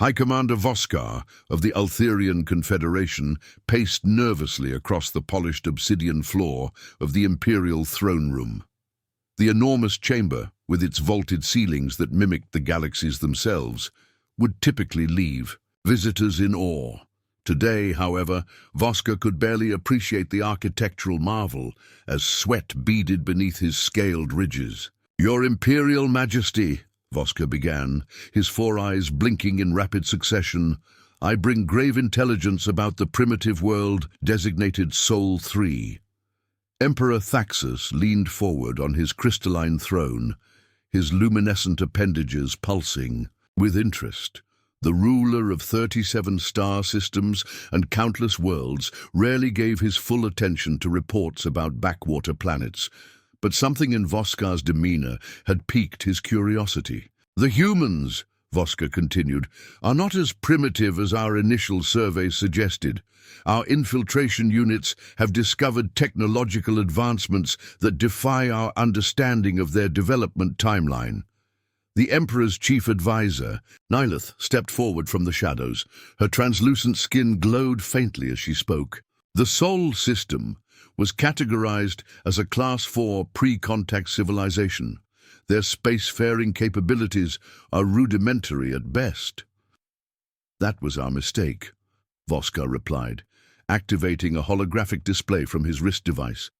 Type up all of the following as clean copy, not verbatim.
High Commander Voskar of the Altherian Confederation paced nervously across the polished obsidian floor of the Imperial throne room. The enormous chamber, with its vaulted ceilings that mimicked the galaxies themselves, would typically leave visitors in awe. Today, however, Voskar could barely appreciate the architectural marvel as sweat beaded beneath his scaled ridges. "Your Imperial Majesty," Voskar began, his four eyes blinking in rapid succession, "I bring grave intelligence about the primitive world designated Sol 3. Emperor Thaxus leaned forward on his crystalline throne, his luminescent appendages pulsing with interest. The ruler of 37 star systems and countless worlds rarely gave his full attention to reports about backwater planets, but something in Voskar's demeanor had piqued his curiosity. "The humans," Voskar continued, "are not as primitive as our initial survey suggested. Our infiltration units have discovered technological advancements that defy our understanding of their development timeline." The Emperor's chief advisor, Nilith, stepped forward from the shadows. Her translucent skin glowed faintly as she spoke. The Sol system was categorized as a Class 4 pre-contact civilization. Their spacefaring capabilities are rudimentary at best. "That was our mistake," Voskar replied, activating a holographic display from his wrist device.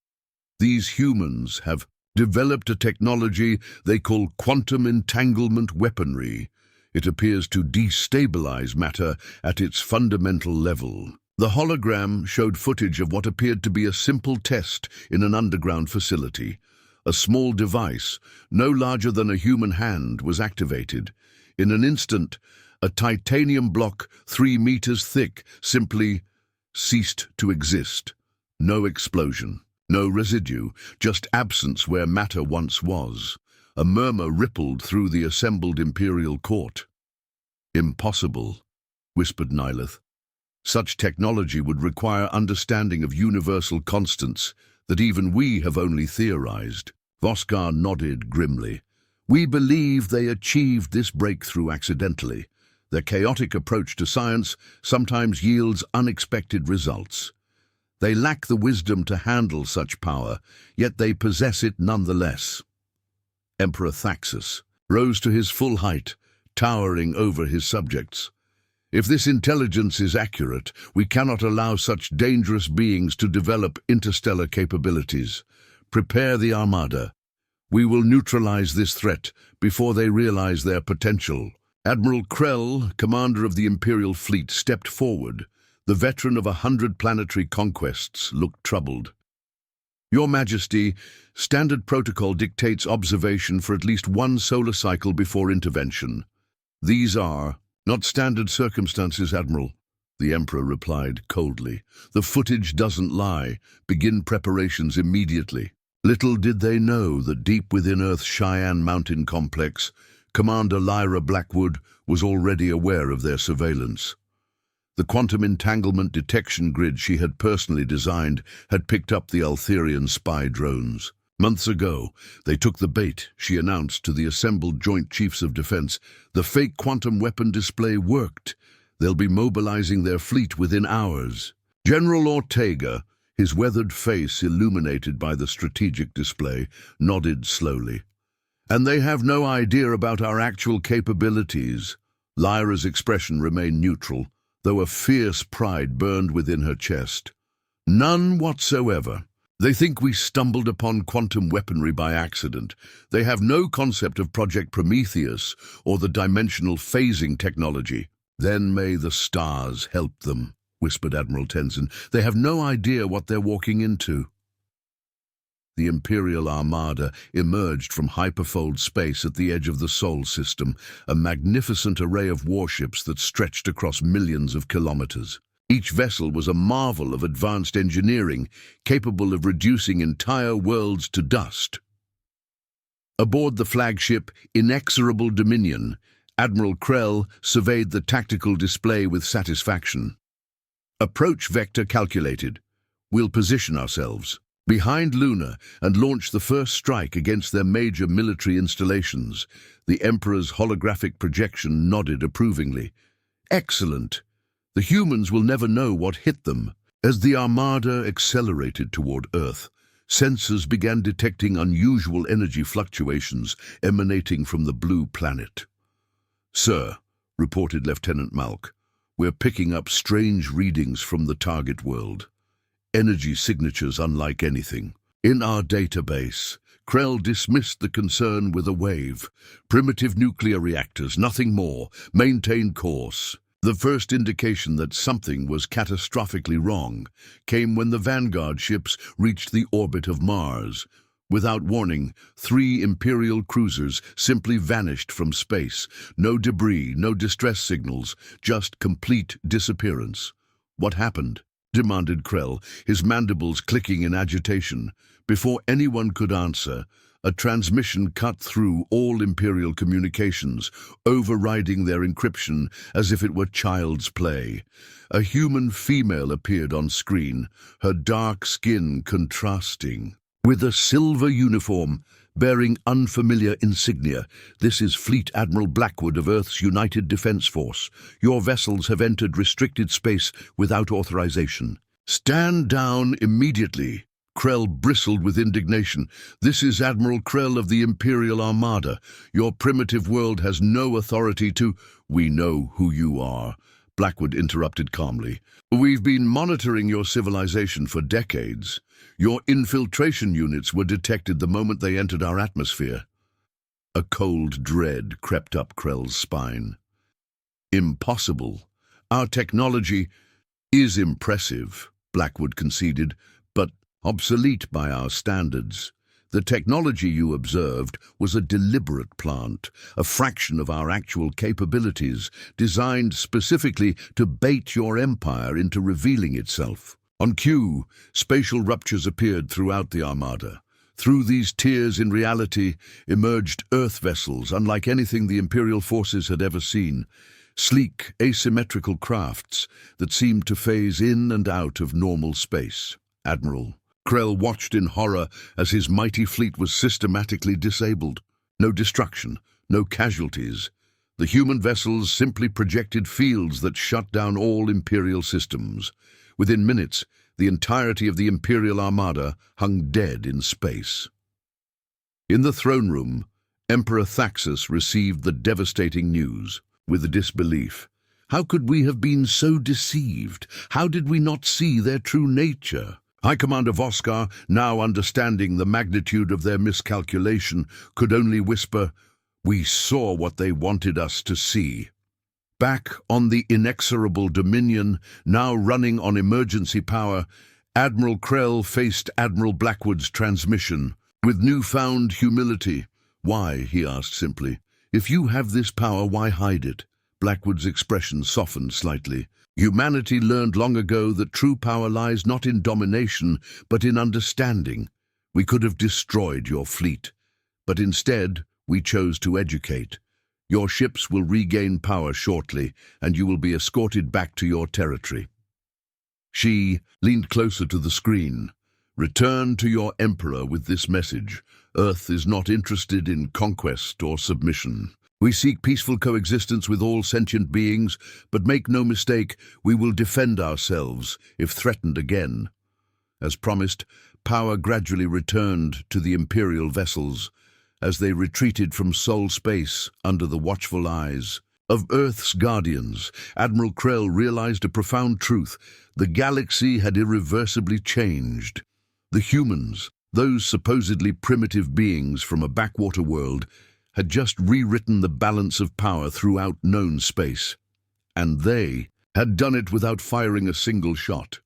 "These humans have developed a technology they call quantum entanglement weaponry. It appears to destabilize matter at its fundamental level." The hologram showed footage of what appeared to be a simple test in an underground facility. A small device, no larger than a human hand, was activated. In an instant, a titanium block 3 meters thick simply ceased to exist. No explosion, no residue, just absence where matter once was. A murmur rippled through the assembled Imperial court. "Impossible," whispered Nilith. "Such technology would require understanding of universal constants that even we have only theorized." Voskar nodded grimly. "We believe they achieved this breakthrough accidentally. Their chaotic approach to science sometimes yields unexpected results. They lack the wisdom to handle such power, yet they possess it nonetheless." Emperor Thaxus rose to his full height, towering over his subjects. "If this intelligence is accurate, we cannot allow such dangerous beings to develop interstellar capabilities. Prepare the Armada. We will neutralize this threat before they realize their potential." Admiral Krell, commander of the Imperial fleet, stepped forward. The veteran of 100 planetary conquests looked troubled. "Your Majesty, standard protocol dictates observation for at least one solar cycle before intervention. These are not standard circumstances, Admiral," the Emperor replied coldly. "The footage doesn't lie. Begin preparations immediately." Little did they know that deep within Earth's Cheyenne Mountain complex, Commander Lyra Blackwood was already aware of their surveillance. The quantum entanglement detection grid she had personally designed had picked up the Altherian spy drones. Months ago, they took the bait, she announced to the assembled Joint Chiefs of Defense. "The fake quantum weapon display worked. They'll be mobilizing their fleet within hours." General Ortega, his weathered face illuminated by the strategic display, nodded slowly. "And they have no idea about our actual capabilities." Lyra's expression remained neutral, though a fierce pride burned within her chest. "None whatsoever. They think we stumbled upon quantum weaponry by accident. They have no concept of Project Prometheus or the dimensional phasing technology." "Then may the stars help them," whispered Admiral Tenzin. "They have no idea what they're walking into." The Imperial Armada emerged from hyperfold space at the edge of the Sol system, a magnificent array of warships that stretched across millions of kilometers. Each vessel was a marvel of advanced engineering, capable of reducing entire worlds to dust. Aboard the flagship Inexorable Dominion, Admiral Krell surveyed the tactical display with satisfaction. "Approach vector calculated. We'll position ourselves behind Luna and launch the first strike against their major military installations." The Emperor's holographic projection nodded approvingly. Excellent. The humans will never know what hit them. As the armada accelerated toward Earth, sensors began detecting unusual energy fluctuations emanating from the blue planet. "Sir," reported Lieutenant Malk, "we're picking up strange readings from the target world. Energy signatures unlike anything. In our database," Krell dismissed the concern with a wave. "Primitive nuclear reactors, nothing more. Maintain course." The first indication that something was catastrophically wrong came when the Vanguard ships reached the orbit of Mars. Without warning, 3 Imperial cruisers simply vanished from space. No debris, no distress signals, just complete disappearance. "What happened?" demanded Krell, his mandibles clicking in agitation. Before anyone could answer, a transmission cut through all Imperial communications, overriding their encryption as if it were child's play. A human female appeared on screen, her dark skin contrasting with a silver uniform bearing unfamiliar insignia. "This is Fleet Admiral Blackwood of Earth's United Defense Force. Your vessels have entered restricted space without authorization." "Stand down immediately." Krell bristled with indignation. "This is Admiral Krell of the Imperial Armada. Your primitive world has no authority to—" "We know who you are," Blackwood interrupted calmly. "We've been monitoring your civilization for decades. Your infiltration units were detected the moment they entered our atmosphere." A cold dread crept up Krell's spine. "Impossible. Our technology is impressive," Blackwood conceded, "but obsolete by our standards. The technology you observed was a deliberate plant, a fraction of our actual capabilities, designed specifically to bait your empire into revealing itself." On cue, spatial ruptures appeared throughout the Armada. Through these tears, in reality, emerged Earth vessels unlike anything the Imperial forces had ever seen. Sleek, asymmetrical crafts that seemed to phase in and out of normal space. "Admiral," Krell watched in horror as his mighty fleet was systematically disabled. No destruction, no casualties. The human vessels simply projected fields that shut down all Imperial systems. Within minutes, the entirety of the Imperial Armada hung dead in space. In the throne room, Emperor Thaxus received the devastating news with disbelief. How could we have been so deceived? How did we not see their true nature? High Commander Voskar, now understanding the magnitude of their miscalculation, could only whisper, "We saw what they wanted us to see." Back on the inexorable Dominion, now running on emergency power, Admiral Krell faced Admiral Blackwood's transmission. With newfound humility. "Why?" he asked simply. "If you have this power, why hide it?" Blackwood's expression softened slightly. "Humanity learned long ago that true power lies not in domination, but in understanding. We could have destroyed your fleet, but instead we chose to educate. Your ships will regain power shortly, and you will be escorted back to your territory." She leaned closer to the screen. "Return to your Emperor with this message. Earth is not interested in conquest or submission. We seek peaceful coexistence with all sentient beings, but make no mistake, we will defend ourselves if threatened again." As promised, power gradually returned to the Imperial vessels as they retreated from Sol space under the watchful eyes of Earth's guardians. Admiral Krell realized a profound truth. The galaxy had irreversibly changed. The humans, those supposedly primitive beings from a backwater world, had just rewritten the balance of power throughout known space. And they had done it without firing a single shot.